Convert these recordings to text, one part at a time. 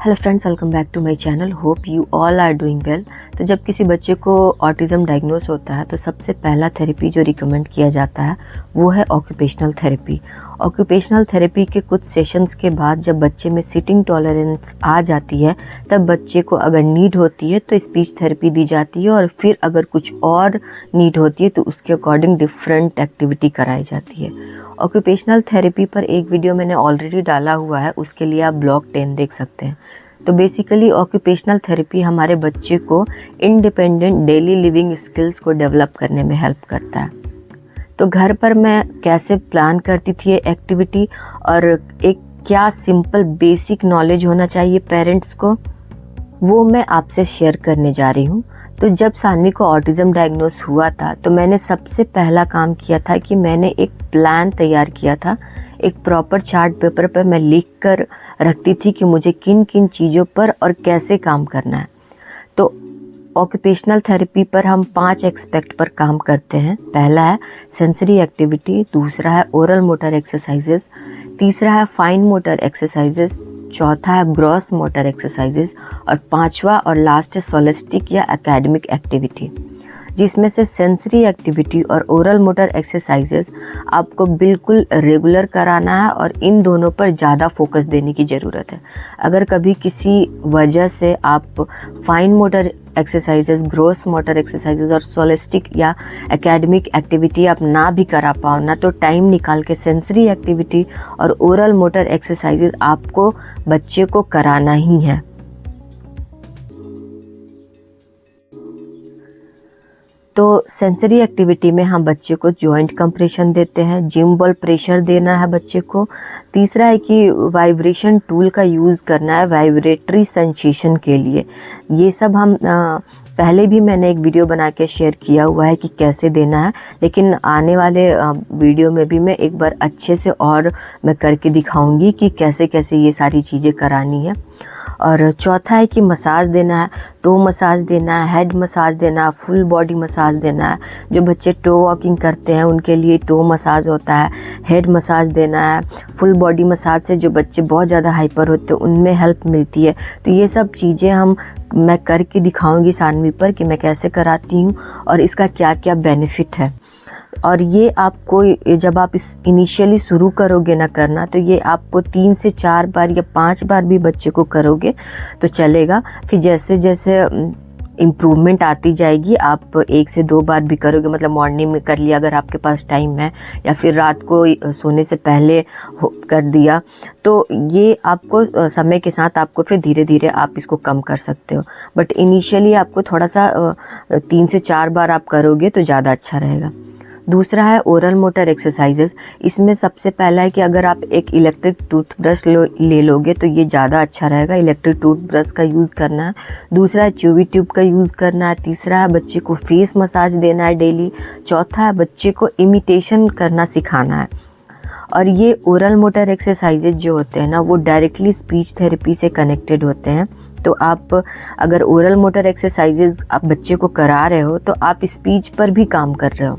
Hello friends, welcome back to my channel. Hope you all are doing well. तो जब किसी बच्चे को ऑटिज़म डायग्नोस होता है तो सबसे पहला थेरेपी जो रिकमेंड किया जाता है वो है ऑक्यूपेशनल थेरेपी। ऑक्यूपेशनल थेरेपी के कुछ सेशंस के बाद जब बच्चे में सिटिंग टॉलरेंस आ जाती है तब बच्चे को अगर नीड होती है तो स्पीच थेरेपी दी जाती है, और फिर अगर कुछ और नीड होती है तो उसके अकॉर्डिंग डिफरेंट एक्टिविटी कराई जाती है। ऑक्यूपेशनल थेरेपी पर एक वीडियो मैंने ऑलरेडी डाला हुआ है, उसके लिए आप ब्लॉग 10 देख सकते हैं। तो बेसिकली ऑक्यूपेशनल थेरेपी हमारे बच्चे को इंडिपेंडेंट डेली लिविंग स्किल्स को डेवलप करने में हेल्प करता है। तो घर पर मैं कैसे प्लान करती थी ये एक्टिविटी, और एक क्या सिंपल बेसिक नॉलेज होना चाहिए पेरेंट्स को, वो मैं आपसे शेयर करने जा रही हूँ। तो जब सानवी को ऑटिज़म डायग्नोस हुआ था तो मैंने सबसे पहला काम किया था कि मैंने एक प्लान तैयार किया था। एक प्रॉपर चार्ट पेपर पर मैं लिख कर रखती थी कि मुझे किन किन चीज़ों पर और कैसे काम करना है। तो ऑक्यूपेशनल थेरेपी पर हम 5 एस्पेक्ट पर काम करते हैं। पहला है सेंसरी एक्टिविटी, दूसरा है ओरल मोटर एक्सरसाइजेस, तीसरा है फाइन मोटर एक्सरसाइजेस, चौथा है ग्रॉस मोटर एक्सरसाइजेस, और पांचवा और लास्ट है सोलिस्टिक या एकेडमिक एक्टिविटी। जिसमें से सेंसरी एक्टिविटी और ओरल मोटर एक्सरसाइजेस आपको बिल्कुल रेगुलर कराना है और इन दोनों पर ज़्यादा फोकस देने की ज़रूरत है। अगर कभी किसी वजह से आप fine motor exercises, gross motor exercises और सोलिस्टिक या एकेडमिक एक्टिविटी आप ना भी करा पाओ ना, तो टाइम निकाल के सेंसरी एक्टिविटी और ओरल मोटर एक्सरसाइजेस आपको बच्चे को कराना ही है। तो सेंसरी एक्टिविटी में हम बच्चे को जॉइंट कंप्रेशन देते हैं, जिम बॉल प्रेशर देना है बच्चे को। तीसरा है कि वाइब्रेशन टूल का यूज़ करना है वाइब्रेटरी सेंसेशन के लिए। ये सब हम पहले भी मैंने एक वीडियो बना के शेयर किया हुआ है कि कैसे देना है, लेकिन आने वाले वीडियो में भी मैं एक बार अच्छे से और मैं करके दिखाऊंगी कि कैसे कैसे ये सारी चीज़ें करानी है। और चौथा है कि मसाज देना है, टो मसाज देना है, हेड मसाज देना है, फुल बॉडी मसाज देना है। जो बच्चे टो वॉकिंग करते हैं उनके लिए टो मसाज होता है, हेड मसाज देना है। फुल बॉडी मसाज से जो बच्चे बहुत ज़्यादा हाइपर होते हैं उनमें हेल्प मिलती है। तो ये सब चीज़ें मैं करके दिखाऊंगी सानवी पर कि मैं कैसे कराती हूँ और इसका क्या क्या बेनिफिट है। और ये आपको जब आप इस इनिशियली शुरू करोगे ना करना, तो ये आपको 3 से 4 बार या 5 बार भी बच्चे को करोगे तो चलेगा। फिर जैसे जैसे इम्प्रूवमेंट आती जाएगी, आप 1 से 2 बार भी करोगे, मतलब मॉर्निंग में कर लिया अगर आपके पास टाइम है, या फिर रात को सोने से पहले कर दिया, तो ये आपको समय के साथ आपको फिर धीरे धीरे आप इसको कम कर सकते हो। बट इनिशियली आपको थोड़ा सा 3 से 4 बार आप करोगे तो ज़्यादा अच्छा रहेगा। दूसरा है ओरल मोटर एक्सरसाइजेस। इसमें सबसे पहला है कि अगर आप एक इलेक्ट्रिक टूथब्रश ले लोगे तो ये ज़्यादा अच्छा रहेगा, इलेक्ट्रिक टूथब्रश का यूज़ करना है। दूसरा है च्यूवी ट्यूब का यूज़ करना है। तीसरा है बच्चे को फेस मसाज देना है डेली। चौथा है बच्चे को इमिटेशन करना सिखाना है। और ये ओरल मोटर एक्सरसाइजेज जो होते हैं ना, वो डायरेक्टली स्पीच थेरेपी से कनेक्टेड होते हैं। तो आप अगर ओरल मोटर एक्सरसाइजेज आप बच्चे को करा रहे हो तो आप स्पीच पर भी काम कर रहे हो।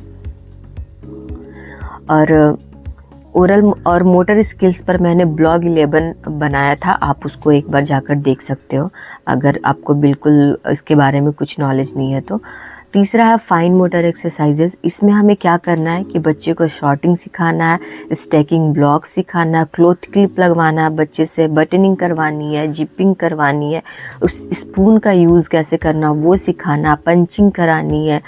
और ओरल और मोटर स्किल्स पर मैंने ब्लॉग 11 बनाया था, आप उसको एक बार जाकर देख सकते हो अगर आपको बिल्कुल इसके बारे में कुछ नॉलेज नहीं है तो। तीसरा है फाइन मोटर एक्सरसाइजेस। इसमें हमें क्या करना है कि बच्चे को शॉर्टिंग सिखाना है, स्टैकिंग ब्लॉक सिखाना है, क्लॉथ क्लिप लगवाना है बच्चे से, बटनिंग करवानी है, जिपिंग करवानी है, उस स्पून का यूज़ कैसे करना वो सिखाना, पंचिंग करानी है,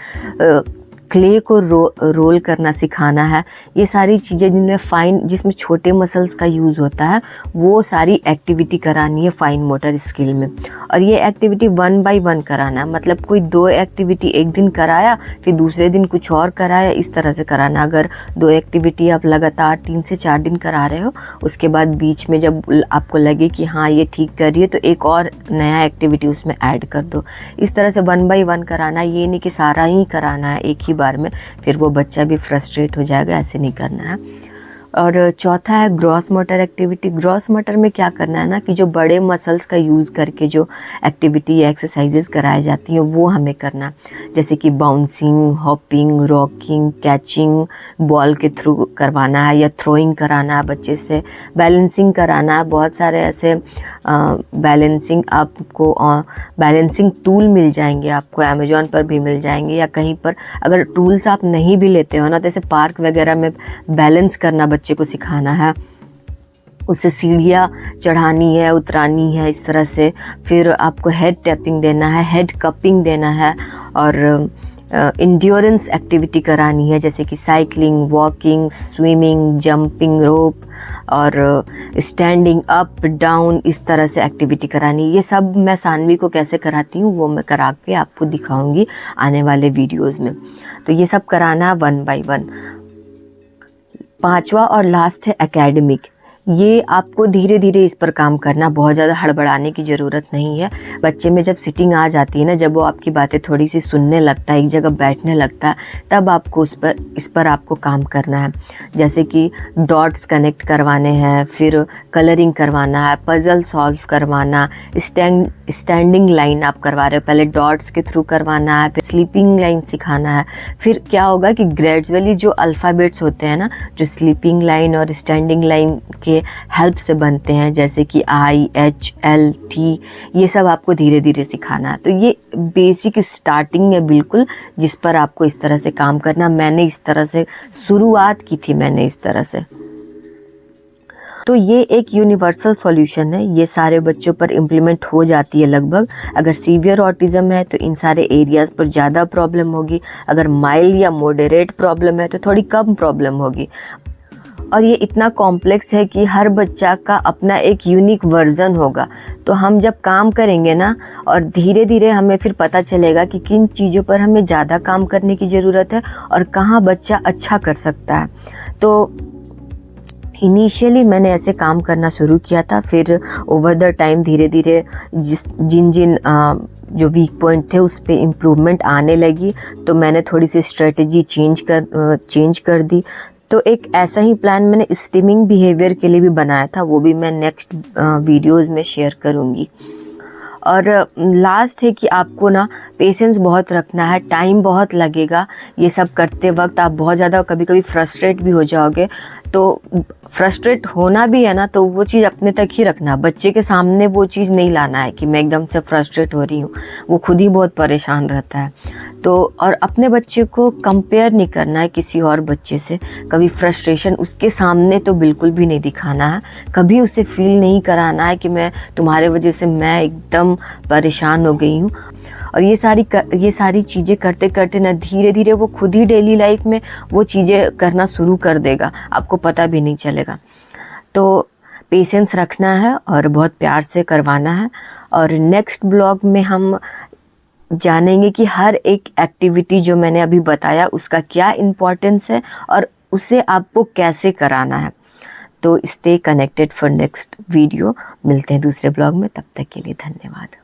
क्ले को रोल करना सिखाना है। ये सारी चीज़ें जिसमें छोटे मसल्स का यूज़ होता है वो सारी एक्टिविटी करानी है फाइन मोटर स्किल में। और ये एक्टिविटी 1 बाय 1 कराना है, मतलब कोई 2 एक्टिविटी एक दिन कराया फिर दूसरे दिन कुछ और कराया, इस तरह से कराना। अगर 2 एक्टिविटी आप लगातार 3 से 4 दिन करा रहे हो, उसके बाद बीच में जब आपको लगे कि हाँ ये ठीक कर रही है तो एक और नया एक्टिविटी उसमें ऐड कर दो। इस तरह से 1 बाय 1 कराना है। ये नहीं कि सारा ही कराना है एक ही बार में, फिर वो बच्चा भी फ्रस्ट्रेट हो जाएगा, ऐसे नहीं करना है। और चौथा है gross motor activity. Gross motor में क्या करना है ना कि जो बड़े मसल्स का यूज़ करके जो एक्टिविटी या एक्सरसाइजेज कराई जाती हैं वो हमें करना है, जैसे कि bouncing, hopping, rocking, catching, ball के थ्रू करवाना है या थ्रोइंग कराना है बच्चे से, बैलेंसिंग कराना है। बहुत सारे ऐसे बैलेंसिंग आपको बैलेंसिंग टूल मिल जाएंगे, आपको अमेज़ॉन पर भी मिल जाएंगे या कहीं पर। अगर टूल्स आप नहीं भी लेते हो ना, तो जैसे पार्क वगैरह में बैलेंस करना बच्चे को सिखाना है, उसे सीढ़ियाँ चढ़ानी है, उतरानी है, इस तरह से। फिर आपको हेड टैपिंग देना है, हेड कपिंग देना है और इंड्योरेंस एक्टिविटी करानी है, जैसे कि साइकिलिंग, वॉकिंग, स्विमिंग, जंपिंग रोप और स्टैंडिंग अप डाउन, इस तरह से एक्टिविटी करानी है। ये सब मैं सानवी को कैसे कराती हूँ वो मैं करा के आपको दिखाऊंगी आने वाले वीडियोस में। तो ये सब कराना है 1 by 1। पांचवा और लास्ट है एकेडमिक। ये आपको धीरे धीरे इस पर काम करना, बहुत ज़्यादा हड़बड़ाने की ज़रूरत नहीं है। बच्चे में जब सिटिंग आ जाती है ना, जब वो आपकी बातें थोड़ी सी सुनने लगता है, एक जगह बैठने लगता है, तब आपको इस पर आपको काम करना है। जैसे कि डॉट्स कनेक्ट करवाने हैं, फिर कलरिंग करवाना है, पजल सॉल्व करवाना, स्टैंडिंग लाइन आप करवा रहे हो, पहले डॉट्स के थ्रू करवाना है, फिर स्लीपिंग लाइन सिखाना है। फिर क्या होगा कि ग्रेजुअली जो अल्फ़ाबेट्स होते हैं ना, जो स्लीपिंग लाइन और स्टैंडिंग लाइन के हेल्प से बनते हैं, जैसे कि IHLT, ये सब आपको धीरे धीरे सिखाना है। तो ये बेसिक स्टार्टिंग है बिल्कुल, जिस पर आपको इस तरह से काम करना। मैंने इस तरह से शुरुआत की थी, मैंने इस तरह से। तो ये एक यूनिवर्सल सॉल्यूशन है, ये सारे बच्चों पर इम्प्लीमेंट हो जाती है लगभग। अगर सीवियर ऑटिज़म है तो इन सारे एरियाज़ पर ज़्यादा प्रॉब्लम होगी, अगर माइल्ड या मॉडरेट प्रॉब्लम है तो थोड़ी कम प्रॉब्लम होगी। और ये इतना कॉम्प्लेक्स है कि हर बच्चा का अपना एक यूनिक वर्जन होगा। तो हम जब काम करेंगे ना, और धीरे धीरे हमें फिर पता चलेगा कि किन चीज़ों पर हमें ज़्यादा काम करने की ज़रूरत है और कहाँ बच्चा अच्छा कर सकता है। तो इनिशियली मैंने ऐसे काम करना शुरू किया था, फिर ओवर द टाइम धीरे धीरे जिन जो वीक पॉइंट थे उस पर इम्प्रूवमेंट आने लगी, तो मैंने थोड़ी सी स्ट्रेटजी चेंज कर दी। तो एक ऐसा ही प्लान मैंने स्टिमिंग बिहेवियर के लिए भी बनाया था, वो भी मैं नेक्स्ट वीडियोज़ में शेयर करूँगी। और लास्ट है कि आपको ना पेशेंस बहुत रखना है, टाइम बहुत लगेगा। ये सब करते वक्त आप बहुत ज़्यादा कभी कभी फ्रस्ट्रेट भी हो जाओगे। तो फ्रस्ट्रेट होना भी है ना, तो वो चीज़ अपने तक ही रखना, बच्चे के सामने वो चीज़ नहीं लाना है कि मैं एकदम से फ्रस्ट्रेट हो रही हूँ, वो खुद ही बहुत परेशान रहता है। तो और अपने बच्चे को कंपेयर नहीं करना है किसी और बच्चे से, कभी फ्रस्ट्रेशन उसके सामने तो बिल्कुल भी नहीं दिखाना है, कभी उसे फील नहीं कराना है कि मैं तुम्हारे वजह से मैं एकदम परेशान हो गई हूँ। और ये सारी चीज़ें करते करते ना धीरे धीरे वो खुद ही डेली लाइफ में वो चीज़ें करना शुरू कर देगा, आपको पता भी नहीं चलेगा। तो पेशेंस रखना है और बहुत प्यार से करवाना है। और नेक्स्ट ब्लॉग में हम जानेंगे कि हर एक एक्टिविटी जो मैंने अभी बताया उसका क्या इम्पोर्टेंस है और उसे आपको कैसे कराना है। तो stay connected for next video. मिलते हैं दूसरे ब्लॉग में, तब तक के लिए धन्यवाद।